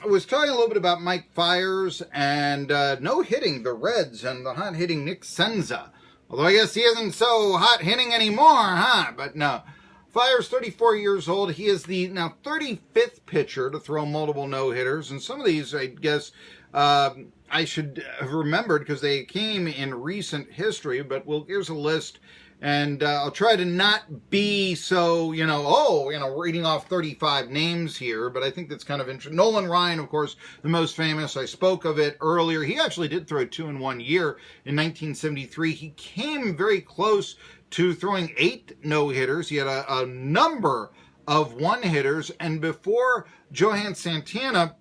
I was talking a little bit about Mike Fiers and no-hitting the Reds and the hot-hitting Nick Senza. Although I guess he isn't so hot-hitting anymore, huh? But no. Fiers, 34 years old. He is the now 35th pitcher to throw multiple no-hitters. And some of these, I guess, I should have remembered because they came in recent history. But here's a list. And I'll try to not be so, reading off 35 names here, but I think that's kind of interesting. Nolan Ryan, of course, the most famous. I spoke of it earlier. He actually did throw 2 in 1 year in 1973. He came very close to throwing 8 no-hitters. He had a number of one-hitters, and before Johan Santana,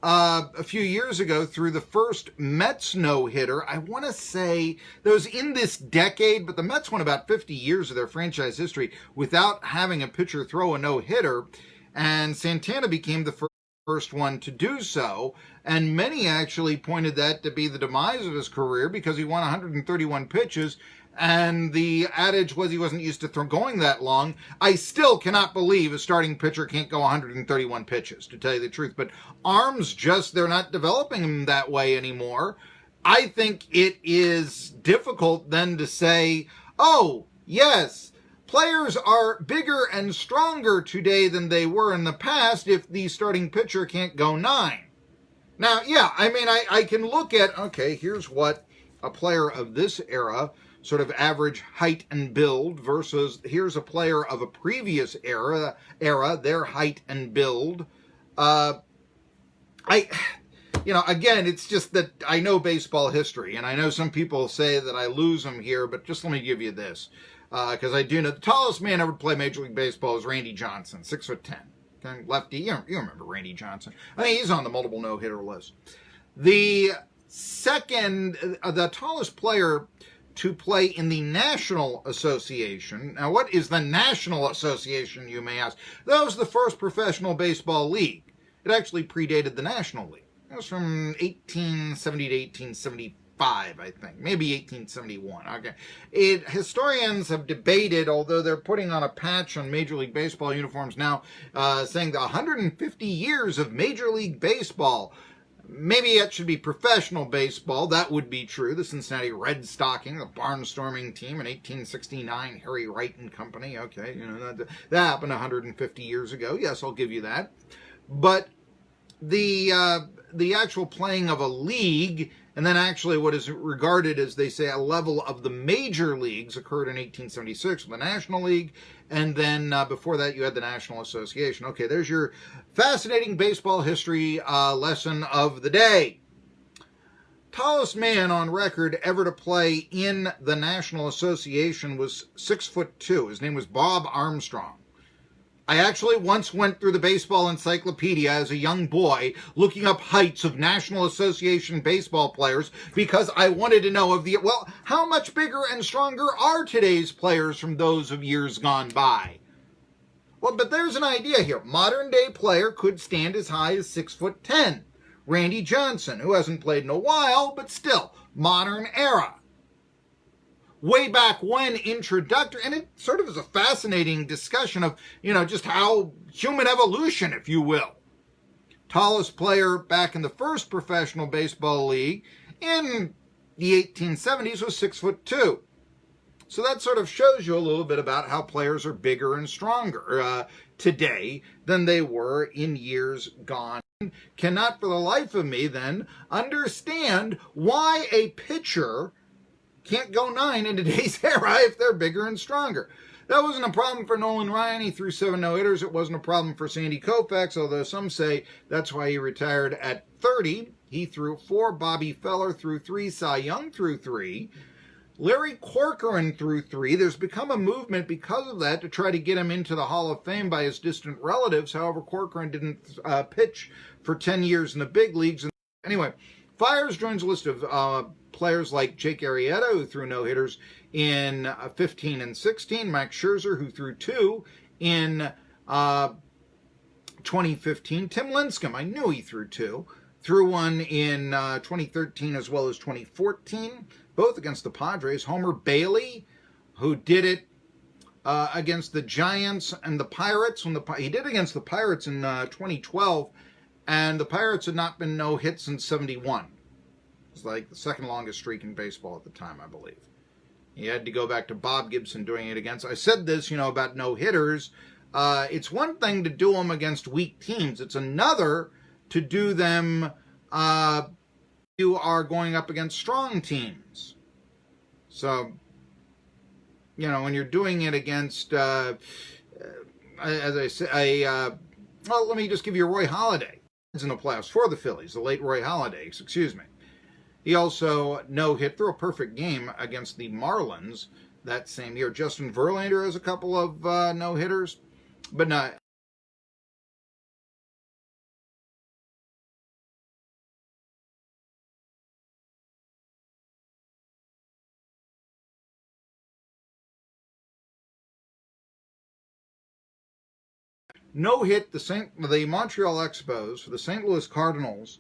a few years ago, through the first Mets no-hitter, I want to say that was in this decade, but the Mets went about 50 years of their franchise history without having a pitcher throw a no-hitter, and Santana became the first one to do so, and many actually pointed that to be the demise of his career because he won 131 pitches, and the adage was he wasn't used to going that long. I still cannot believe a starting pitcher can't go 131 pitches, to tell you the truth. But arms they're not developing them that way anymore. I think it is difficult then to say, oh, yes, players are bigger and stronger today than they were in the past if the starting pitcher can't go 9. Now, yeah, I mean, I can look at, okay, here's what a player of this era sort of average height and build versus here's a player of a previous era, their height and build. Again, it's just that I know baseball history, and I know some people say that I lose them here, but just let me give you this, because I do know the tallest man ever to play Major League Baseball is Randy Johnson, 6'10". Okay, lefty, you remember Randy Johnson. I mean, he's on the multiple no-hitter list. The tallest player to play in the National Association. Now, what is the National Association, you may ask? That was the first professional baseball league. It actually predated the National League. It was from 1870 to 1875, I think. Maybe 1871. Okay. Historians have debated, although they're putting on a patch on Major League Baseball uniforms now, saying the 150 years of Major League Baseball. Maybe it should be professional baseball. That would be true. The Cincinnati Red Stocking, the barnstorming team in 1869, Harry Wright and Company. Okay, that happened 150 years ago. Yes, I'll give you that. But the actual playing of a league, and then actually what is regarded as, they say, a level of the major leagues occurred in 1876 with the National League, and then before that you had the National Association. Okay, there's your fascinating baseball history lesson of the day. Tallest man on record ever to play in the National Association was 6'2". His name was Bob Armstrong. I actually once went through the baseball encyclopedia as a young boy looking up heights of National Association baseball players because I wanted to know how much bigger and stronger are today's players from those of years gone by? Well, but there's an idea here. Modern day player could stand as high as 6'10". Randy Johnson, who hasn't played in a while, but still, modern era. Way back when, introductory, and it sort of is a fascinating discussion of, just how human evolution, if you will. Tallest player back in the first professional baseball league in the 1870s was 6'2". So that sort of shows you a little bit about how players are bigger and stronger today than they were in years gone. Cannot for the life of me then understand why a pitcher can't go 9 in today's era if they're bigger and stronger. That wasn't a problem for Nolan Ryan. He threw 7 no-hitters. It wasn't a problem for Sandy Koufax, although some say that's why he retired at 30. He threw 4. Bobby Feller threw 3. Cy Young threw 3. Larry Corcoran threw 3. There's become a movement because of that to try to get him into the Hall of Fame by his distant relatives. However, Corcoran didn't pitch for 10 years in the big leagues. Anyway, Fiers joins a list of players like Jake Arrieta, who threw no-hitters in 15 and 16. Max Scherzer, who threw 2 in 2015. Tim Lincecum, I knew he threw 2. Threw 1 in 2013 as well as 2014, both against the Padres. Homer Bailey, who did it against the Giants and the Pirates. He did against the Pirates in 2012, And the Pirates had not been no-hit since 71. It's like the second longest streak in baseball at the time, I believe. You had to go back to Bob Gibson doing it against. I said this, about no-hitters. It's one thing to do them against weak teams. It's another to do them you are going up against strong teams. So, when you're doing it against, as I say, well, let me just give you Roy Halladay. In the playoffs for the Phillies, the late Roy Halladay, excuse me. He also no-hit through a perfect game against the Marlins that same year. Justin Verlander has a couple of no-hitters, but not. No-hit the Montreal Expos for the St. Louis Cardinals,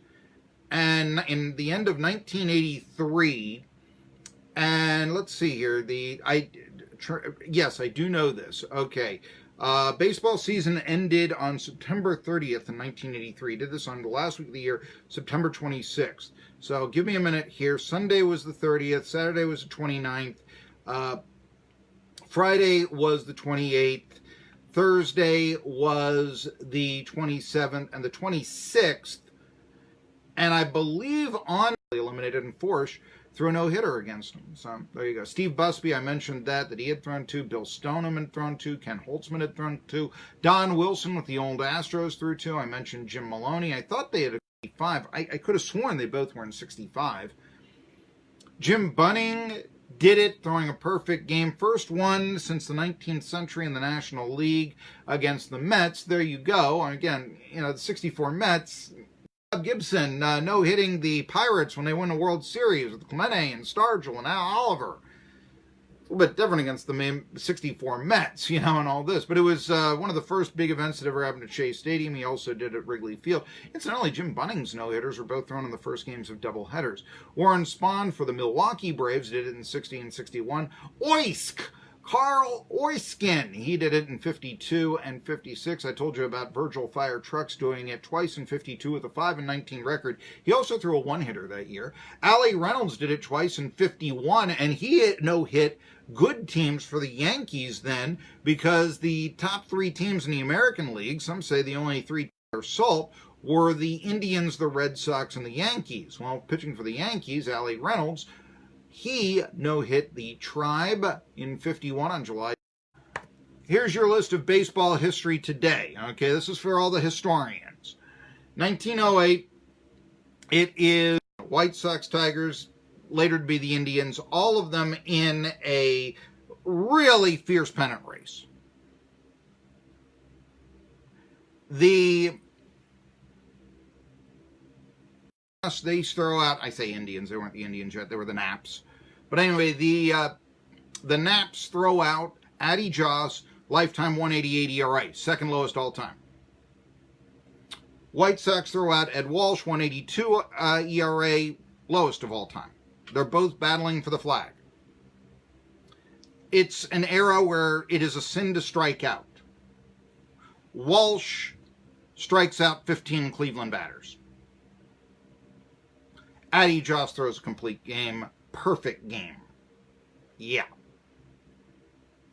and in the end of 1983. And let's see here. Yes, I do know this. Okay. Baseball season ended on September 30th in 1983. Did this on the last week of the year, September 26th. So give me a minute here. Sunday was the 30th. Saturday was the 29th. Friday was the 28th. Thursday was the 27th and the 26th. And I believe on eliminated in Forsh threw a no-hitter against him. So there you go. Steve Busby, I mentioned that he had thrown 2. Bill Stoneham had thrown 2. Ken Holtzman had thrown 2. Don Wilson with the old Astros threw 2. I mentioned Jim Maloney. I thought they had a 65. I could have sworn they both were in 65. Jim Bunning did it, throwing a perfect game. First one since the 19th century in the National League against the Mets. There you go. And again, the 64 Mets. Gibson no-hitting the Pirates when they won the World Series with Clemente and Stargell and Al Oliver. A little bit different against the 64 Mets, and all this. But it was one of the first big events that ever happened at Shea Stadium. He also did at Wrigley Field. Incidentally, Jim Bunning's no-hitters were both thrown in the first games of doubleheaders. Warren Spahn for the Milwaukee Braves did it in 60 and 61. Oysk! Carl Oyskin, he did it in 52 and 56. I told you about Virgil Fire Trucks doing it twice in 52 with a 5-19 record. He also threw a one-hitter that year. Allie Reynolds did it twice in 51, and he no-hit good teams for the Yankees then, because the top 3 teams in the American League, some say the only 3 are salt, were the Indians, the Red Sox, and the Yankees. Well, pitching for the Yankees, Allie Reynolds, he no-hit the Tribe in 51 on July. Here's your list of baseball history today. Okay, this is for all the historians. 1908, it is White Sox, Tigers, later to be the Indians, all of them in a really fierce pennant race. They throw out, I say Indians, they weren't the Indians yet, they were the Naps. But anyway, the Naps throw out Addy Joss, lifetime 188 ERA, second lowest all time. White Sox throw out Ed Walsh, 182 ERA, lowest of all time. They're both battling for the flag. It's an era where it is a sin to strike out. Walsh strikes out 15 Cleveland batters. Addy Joss throws a complete game. Perfect game. Yeah.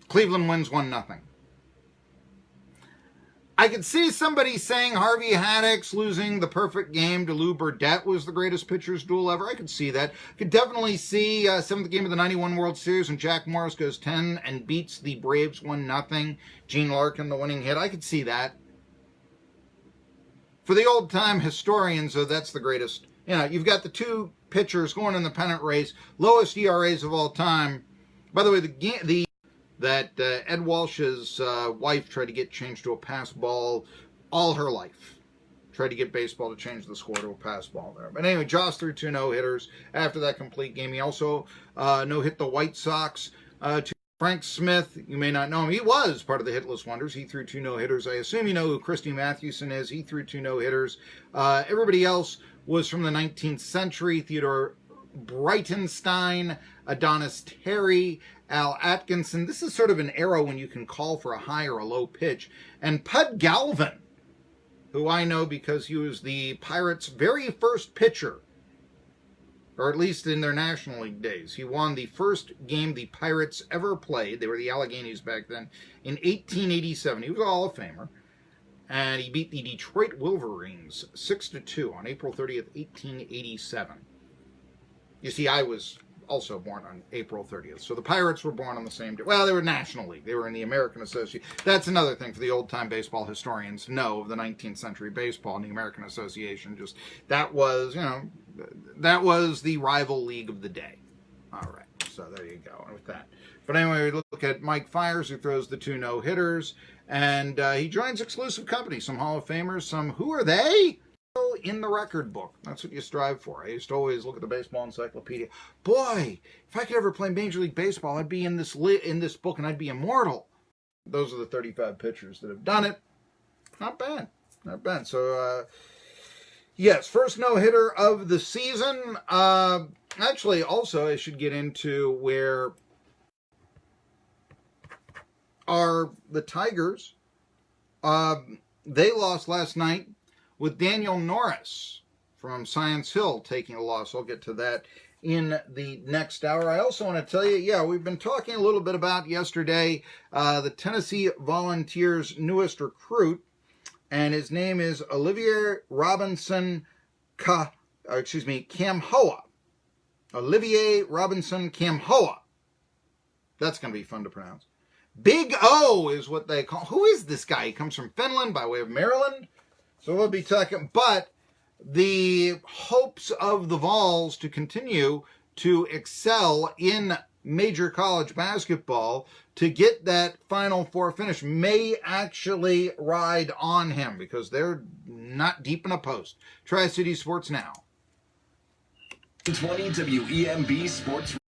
Cleveland wins 1-0. I could see somebody saying Harvey Haddock's losing the perfect game to Lou Burdett was the greatest pitcher's duel ever. I could see that. Could definitely see 7th game of the 91 World Series when Jack Morris goes 10 and beats the Braves 1-0. Gene Larkin, the winning hit. I could see that. For the old-time historians, though, that's the greatest. You've got the 2 pitchers going in the pennant race, lowest ERAs of all time. By the way, that Ed Walsh's wife tried to get changed to a pass ball all her life. Tried to get baseball to change the score to a pass ball there. But anyway, Joss threw 2 no-hitters after that complete game. He also no-hit the White Sox to Frank Smith. You may not know him. He was part of the Hitless Wonders. He threw 2 no-hitters. I assume you know who Christy Mathewson is. He threw 2 no-hitters. Everybody else was from the 19th century. Theodore Breitenstein, Adonis Terry, Al Atkinson. This is sort of an era when you can call for a high or a low pitch. And Pud Galvin who I know because he was the Pirates' very first pitcher, or at least in their National League days. He won the first game the Pirates ever played. They were the Alleghenies back then, in 1887. He was a Hall of Famer. And he beat the Detroit Wolverines 6-2 on April 30th, 1887. You see, I was also born on April 30th. So the Pirates were born on the same day. Well, they were National League. They were in the American Association. That's another thing for the old-time baseball historians know of the 19th century baseball and the American Association. Just that was, that was the rival league of the day. All right. So there you go. And with that. But anyway, we look at Mike Fiers, who throws the 2 no-hitters. And he joins exclusive company. Some Hall of Famers, some who are they? In the record book. That's what you strive for. I used to always look at the baseball encyclopedia. Boy, if I could ever play Major League Baseball, I'd be in this book and I'd be immortal. Those are the 35 pitchers that have done it. Not bad. Not bad. So, yes, first no-hitter of the season. Actually, also, I should get into where are the Tigers. They lost last night with Daniel Norris from Science Hill taking a loss. I'll get to that in the next hour. I also want to tell you, we've been talking a little bit about yesterday the Tennessee Volunteers' newest recruit, and his name is Olivier Robinson Kamhoa. Olivier Robinson Kamhoa. That's going to be fun to pronounce. Big O is what they call. Who is this guy? He comes from Finland by way of Maryland. So we'll be talking. But the hopes of the Vols to continue to excel in major college basketball to get that Final Four finish may actually ride on him because they're not deep in a post. Tri-City Sports Now. 20 WEMB Sports.